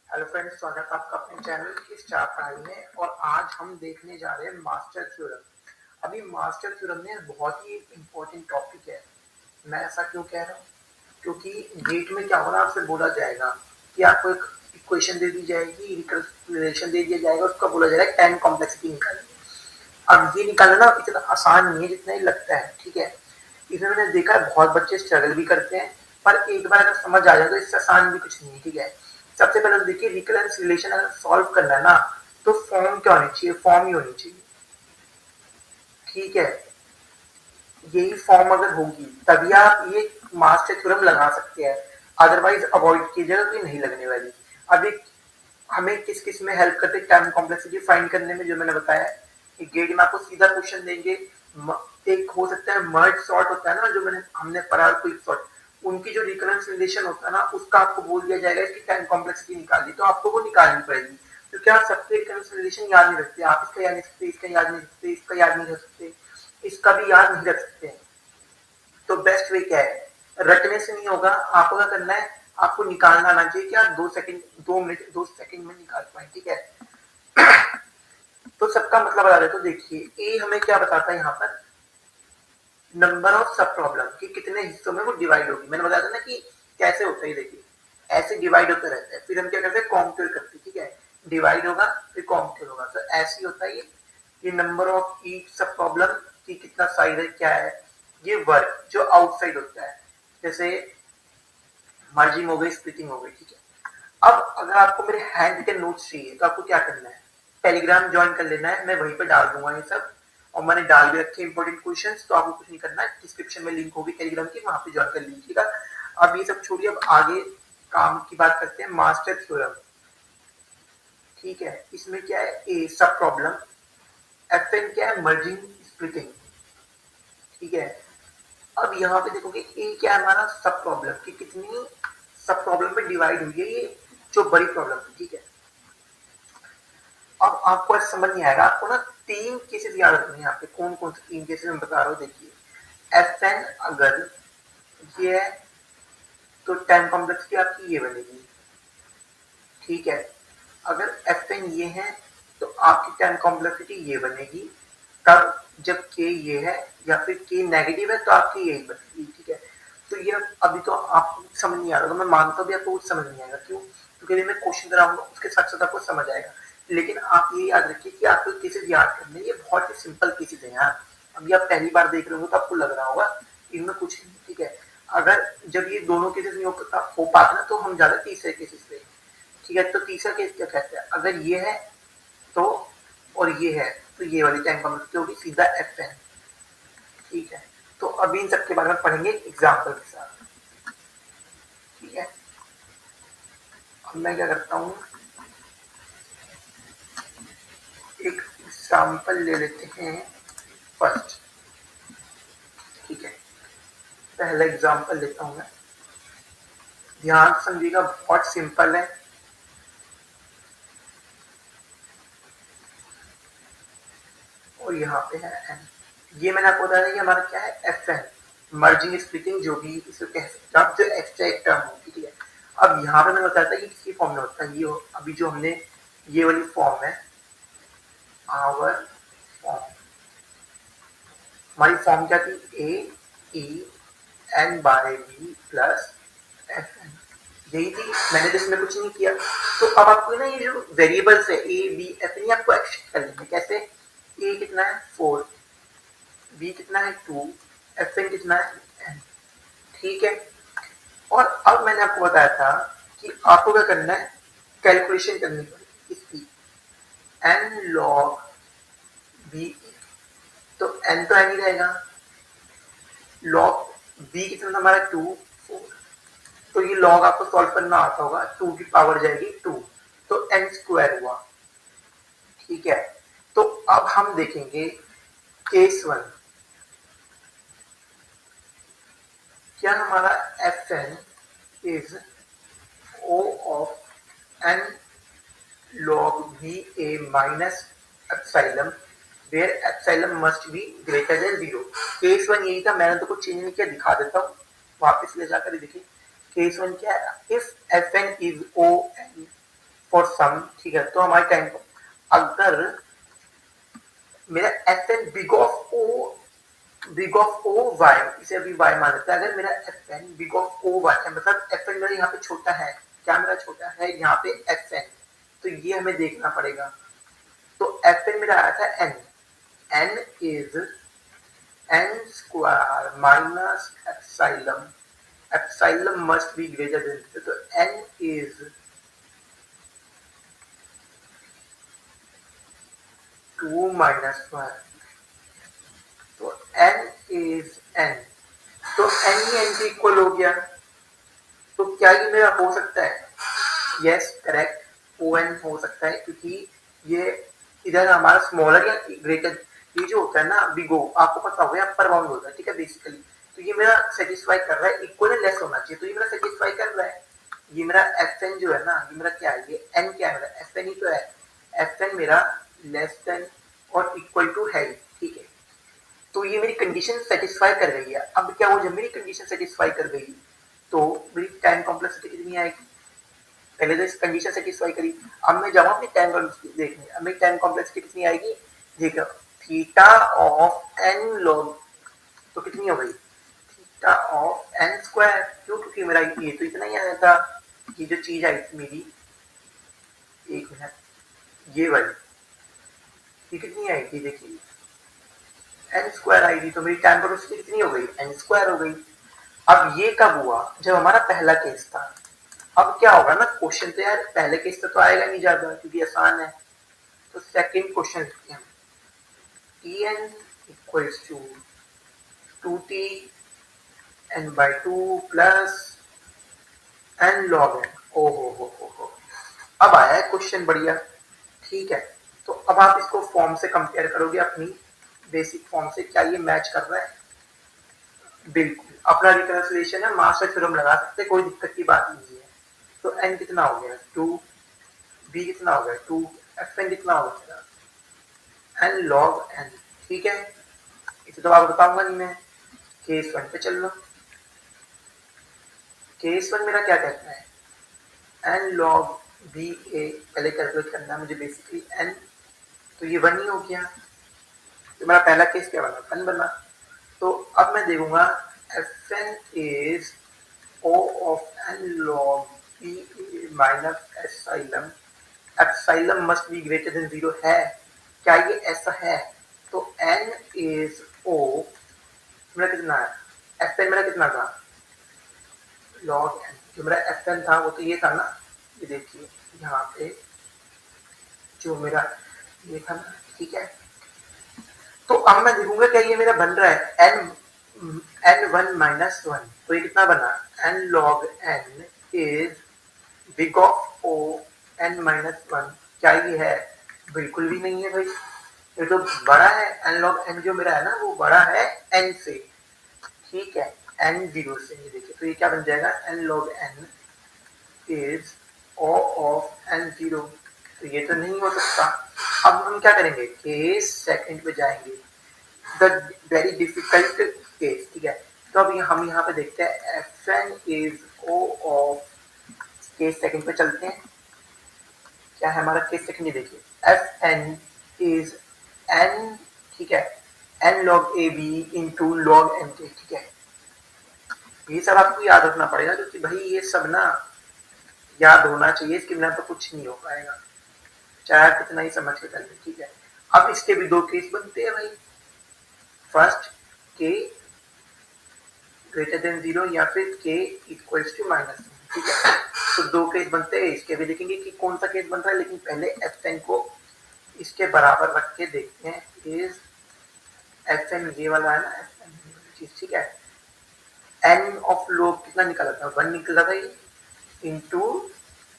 Hello friends, स्वागत है आपका अपने चैनल स्टार पढ़ाई में। और आज हम देखने जा रहे हैं मास्टर थ्योरम। अभी मास्टर थ्योरम में बहुत ही इम्पोर्टेंट टॉपिक है। मैं ऐसा क्यों कह रहा हूँ, क्योंकि गेट में क्या होगा, आपसे बोला जाएगा कि आपको एक इक्वेशन दे दी जाएगी, रिलेशन दे दिया जाएगा, उसका बोला जाएगा टाइम कॉम्प्लेक्सिटी निकालनी। अब ये निकालना ना इतना आसान नहीं है जितना ही लगता है, ठीक है। इसमें मैंने देखा है बहुत बच्चे स्ट्रगल भी करते हैं, पर एक बार अगर समझ आ जाए तो इससे आसान भी कुछ नहीं है, ठीक है। सबसे पहले देखिए, रिकरेंस रिलेशन अगर सॉल्व करना है ना, तो फॉर्म क्या होनी चाहिए, फॉर्म ही होनी चाहिए, ठीक है। यही फॉर्म अगर होगी तभी आप ये मास्टर थ्योरम लगा सकते हैं, अदरवाइज अवॉइड कीजिएगा कि नहीं लगने वाली। अब एक हमें किस किस में हेल्प करते हैं टाइम कॉम्प्लेक्सिटी फाइंड करने में, जो मैंने बताया कि गेट में आपको सीधा क्वेश्चन देंगे। एक हो सकता है मर्ज सॉर्ट होता है ना, जो हमने पढ़ा क्विक सॉर्ट, उनकी जो रिकरेंस रिलेशन होता है ना, उसका आपको बोल दिया जाएगा इसकी टाइम कॉम्प्लेक्सिटी निकालनी, तो आपको वो निकालनी पड़ेगी। क्योंकि आप सबके रिकरेंस रिलेशन याद नहीं रखते, आप इसका याद नहीं रखते, इसका याद नहीं रखते, इसका याद नहीं रख सकते, इसका भी याद नहीं रख सकते। तो बेस्ट वे क्या है, रटने से नहीं होगा, आपको क्या करना है, आपको निकालना आना चाहिए कि आप 2 सेकंड 2 मिनट 2 सेकंड में निकाल पाए, ठीक है। तो सबका मतलब बता दें, तो देखिए ए हमें क्या बताता है यहाँ पर, नंबर ऑफ सब प्रॉब्लम कि कितने हिस्सों में वो डिवाइड होगी। मैंने बताया था ना कि कैसे होता है, देखिए ऐसे डिवाइड होता रहता है, फिर हम क्या करते हैं कॉम्प्यूटर करते हैं, ठीक है। डिवाइड होगा फिर कॉम्प्यूटर होगा, तो ऐसे ही होता है ये नंबर ऑफ ईच सब प्रॉब्लम की कितना साइज है, क्या है। ये वर्क जो आउटसाइड होता है, जैसे मर्जिंग हो गई, स्प्लिटिंग हो गई, ठीक है। अब अगर आपको मेरे हैंड के नोट्स चाहिए तो आपको क्या करना है, टेलीग्राम ज्वाइन कर लेना है, मैं वहीं पे डाल दूंगा ये सब, और मैंने डाल भी रखे इंपॉर्टेंट क्वेश्चंस, तो आपको कुछ नहीं करना है, डिस्क्रिप्शन में लिंक होगी टेलीग्राम की, वहां पे ज्वाइन कर लीजिएगा। अब ये सब छोड़िए, अब आगे काम की बात करते हैं, मास्टर थ्योरम, ठीक है। इसमें क्या है, ए सब प्रॉब्लम, एफ एन क्या है, मर्जिंग स्प्लिटिंग, ठीक है। अब यहाँ पे देखोगे ए क्या है हमारा, सब प्रॉब्लम की कितनी सब प्रॉब्लम में डिवाइड हुई है, ये जो बड़ी प्रॉब्लम है, ठीक है। अब आपको ऐसा समझ नहीं आएगा, आपको ना 3 केसेस याद रखने हैं यहाँ पे। कौन कौन से 3 केसेस मैं बता रहा हूँ, देखिए। एफ एन अगर ये है तो टाइम कॉम्प्लेक्सिटी आपकी ये बनेगी, ठीक है। अगर एफ एन ये है तो आपकी टाइम कॉम्प्लेक्सिटी ये बनेगी, तब जब के ये है या फिर के नेगेटिव है तो आपकी यही बनेगी, ठीक है। तो ये अभी तो आपको समझ नहीं आ रहा, तो मैं मानता हूँ भी आपको कुछ समझ नहीं आएगा, क्यों, क्योंकि मैं क्वेश्चन कराऊंगा उसके साथ साथ आपको समझ आएगा। लेकिन आप ये याद रखिए कि आपको केसेस याद करने, ये बहुत ही सिंपल केसेस है यार। अभी आप पहली बार देख रहे हो तो आपको लग रहा होगा इनमें कुछ नहीं, ठीक है। अगर जब ये दोनों केसेस नहीं हो पाते ना, तो हम ज्यादा तीसरे केसेस पे, ठीक है। तो तीसरा केस क्या कहते हैं, अगर ये है तो, और ये है तो ये वाली टाइम कॉम्प्लेक्सिटी होगी सीधा एफ एन, ठीक है। तो अभी इन सबके बारे में पढ़ेंगे एग्जाम्पल के साथ, ठीक है। अब मैं क्या करता हूँ, एक एग्जाम्पल ले लेते हैं फर्स्ट, ठीक है। पहला एग्जाम्पल लेता हूँ मैं, ध्यान समझिएगा, बहुत सिंपल है। और यहाँ पे है एन, ये मैंने आपको बताया कि हमारा क्या है, एफ एन, मर्जिंग स्प्लिटिंग, जो भी इसे कह सकते हैं, जो एक्स्ट्रा एक टर्म होगी, ठीक है। अब यहाँ पे मैंने बताया था कि किसी फॉर्म में होता है, ये अभी जो हमने ये वाली फॉर्म है, आवर फॉर्म, हमारी फॉर्म क्या थी, A E N by B plus F N, यही थी। मैंने तो इसमें कुछ नहीं किया। तो अब आपको ना ये जो वेरिएबल्स है ए बी एफ एन, आपको एक्सट्रैक्ट कर लेंगे। कैसे, ए कितना है 4, बी कितना है 2, एफ एन कितना है एन, ठीक है। और अब मैंने आपको बताया था कि आपको क्या करना है, कैलकुलेशन करनी पड़ेगी इसकी, एन लॉग बी, तो एन तो एन ही रहेगा, लॉग बी कितना था हमारा 2 4, तो ये लॉग आपको सॉल्व करना आता होगा, 2 की पावर जाएगी 2, तो एन स्क्वायर हुआ, ठीक है। तो अब हम देखेंगे केस 1, क्या हमारा F N is O of N log va minus epsilon where epsilon must be greater than 0। Case 1 यही था, मैंने तो कुछ चेंज नहीं किया, दिखा देता हूँ, वापस ले जाकर देखिए। केस 1 क्या है, if F N is O N for some, ठीक है, तो हमारे टाइम अगर मेरा F N big of O Y, इसे अभी वाई मान लेते हैं, अगर मेरा F N big of O Y है, मतलब एफ एन मेरा यहाँ पे छोटा है, क्या मेरा छोटा है यहाँ पे एफ एन, तो ये हमें देखना पड़ेगा। तो एफ एन मेरा आया था N, N is N square minus epsilon, epsilon must be greater than, तो एन इज 2 माइनस 1, तो n इज n, तो n ही n के इक्वल हो गया। तो क्या ये मेरा हो सकता है? यस करेक्ट, ON हो सकता है, क्योंकि ये इधर हमारा स्मॉलर या ग्रेटर, ये जो होता है ना बिग ओ, आपको पता होगा अपर बाउंड होता है, ठीक है बेसिकली, तो ये मेरा सेटिस्फाई कर रहा है इक्वल या लेस होना चाहिए, तो ये मेरा सेटिस्फाई कर रहा है। ये मेरा एफ जो है ना, ये मेरा क्या है, ये n क्या है, मेरा एफ ही तो है, एफ मेरा लेस देन और इक्वल टू है, ठीक है। तो ये मेरी कंडीशन सेटिस्फाई कर रही है। अब क्या हो, जब मेरी कंडीशन सेटिस्फाई कर गई तो मेरी टाइम कॉम्प्लेक्सिटी कितनी आएगी, पहले तो इस कंडीशन सेटिस्फाई करी, अब मैं जाऊँ अपनी टाइम कॉम्प्लेक्सिटी देखने, अब मेरी टाइम कॉम्प्लेक्सिटी कितनी आएगी, देखो थीटा ऑफ एन लॉग, तो कितनी हो गई, थीटा ऑफ एन स्क्वायर, क्यों, क्योंकि मेरा ये तो इतना ही आया था, ये जो चीज आई थी मेरी, एक मिनट, ये वाली, ये कितनी आई थी, देखिए एन स्क्वायर आई थी, तो मेरी टाइम कॉम्प्लेक्सिटी कितनी हो गई, एन स्क्वायर हो गई। अब ये कब हुआ, जब हमारा पहला केस था। अब क्या होगा ना, क्वेश्चन तो यार पहले केस तो आएगा नहीं ज्यादा, क्योंकि आसान है, तो सेकंड क्वेश्चन लिखते हैं, En equals to 2t n/2 plus n log n, ओ हो, अब आया है क्वेश्चन बढ़िया, ठीक है। तो अब आप इसको फॉर्म से कंपेयर करोगे, अपनी बेसिक फॉर्म से, क्या ये मैच कर रहा है, बिल्कुल अपना रिकंसिलिएशन है, मास्टर थ्योरम लगा सकते, कोई दिक्कत की बात नहीं है। तो n कितना हो गया 2, b कितना हो गया 2, fn कितना हो गया n log n, ठीक है। इसे तो आप बताऊंगा नहीं मैं, केस 1 पे चल लो। केस 1 मेरा क्या कहता है, n log b a, पहले कैलकुलेट करना है मुझे बेसिकली n, तो ये 1 ही हो गया, तो मेरा पहला केस क्या बना, 1 बना। तो अब मैं देखूंगा fn is o of n log b minus epsilon, epsilon must be greater than 0 है, क्या ये ऐसा है, तो n इज o, मेरा कितना है, fn मेरा कितना था, log n, जो मेरा fn था वो तो ये था ना, ये देखिए यहाँ पे जो मेरा ये था ना, ठीक है। तो अब मैं देखूंगा क्या ये मेरा बन रहा है n1 माइनस 1, तो ये कितना बना, n log n is big of o n minus 1, क्या ये है, बिल्कुल भी नहीं है भाई, ये तो बड़ा है, n log n जो मेरा है ना वो बड़ा है n से, ठीक है, n 0 से, ये देखिए, तो ये क्या बन जाएगा, n log n is o of n 0, तो ये तो नहीं हो सकता। अब हम क्या करेंगे, केस सेकंड पे जाएंगे, द वेरी डिफिकल्ट केस, ठीक है। तो अब हम यहाँ पे देखते हैं fn is o of, case second पे चलते हैं, क्या है हमारा केस सेकंड, ये देखिए fn इज n, ठीक है, n log ab into log n के, ठीक है। ये सब आपको याद रखना पड़ेगा, क्योंकि भाई ये सब ना याद होना चाहिए, इसके बिना तो कुछ नहीं हो पाएगा, चाहे कितना ही समझ के चल, ठीक है। अब इसके भी दो केस बनते हैं भाई, फर्स्ट के ग्रेटर देन 0 या फिर के इक्वल्स टू माइनस, ठीक है। तो दो केस बनते हैं, इसके भी देखेंगे कि कौन सा केस बन रहा है, लेकिन पहले fn को इसके बराबर रख के देखते हैं, इज fn ये वाला है ना, fn चीज, ठीक है। n ऑफ log कितना निकला था, 1 निकला था, इंटू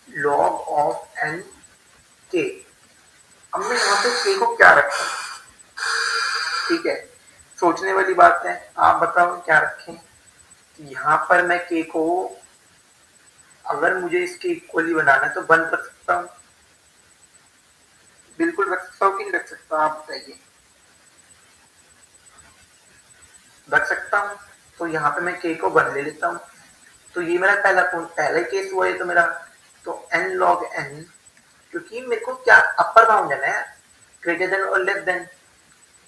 log ऑफ n के, अब मैं यहाँ पे k को क्या रखा, ठीक है, सोचने वाली बात है, आप बताओ क्या रखें। यहाँ पर मैं k को, अगर मुझे इसके इक्वली बनाना है तो 1 रख सकता हूँ, बिल्कुल रख सकता हूँ कि नहीं रख सकता, आप बताइए, रख सकता हूँ। तो यहाँ पे मैं k को 1 ले लेता हूँ, तो ये मेरा पहला केस हुआ है, तो मेरा, तो n log n क्योंकि मेरे को क्या अपर बाउंड है ना, ग्रेटर देन और लेस देन,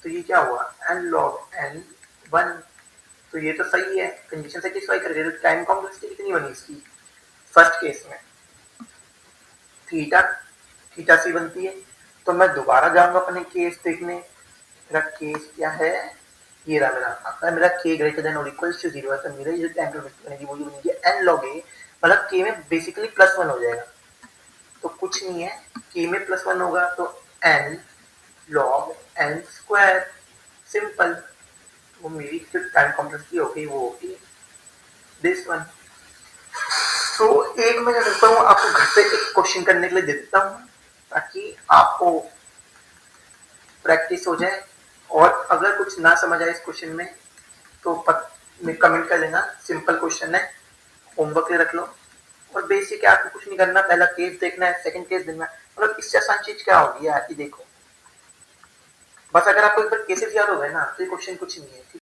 तो ये क्या हुआ n log n 1, तो ये तो सही है, कंडीशन सेटिस्फाई कर रही है। टाइम कॉम्प्लेक्सिटी कितनी बनी इसकी फर्स्ट केस में, थीटा थीटा सी बनती है। तो मैं दोबारा जाऊंगा अपने केस देखने, मेरा केस क्या है, ये रहा मेरा, अगर मेरा k ग्रेटर देन और इक्वल टू 0 है तो मेरा ये टाइम कॉम्प्लेक्सिटी बनेगी वो बनेगी n log a, मतलब k में बेसिकली +1 हो जाएगा, तो कुछ नहीं है, k में +1 होगा तो n log n square, simple. वो मेरी जो टाइम कॉम्प्लेक्सिटी होगी वो होगी दिस वन। तो एक मैं क्या करता हूँ, आपको घर पे एक क्वेश्चन करने के लिए दे देता हूँ ताकि आपको प्रैक्टिस हो जाए, और अगर कुछ ना समझ आए इस क्वेश्चन में तो कमेंट कर लेना। सिंपल क्वेश्चन है, होमवर्क ले रख लो, और बेसिक है, आपको कुछ नहीं करना, पहला केस देखना है, सेकंड केस देखना है, मतलब इससे आसान चीज क्या होगी यार, कि देखो बस अगर आपको एक बार केसेस याद हो गए ना तो ये क्वेश्चन कुछ नहीं है।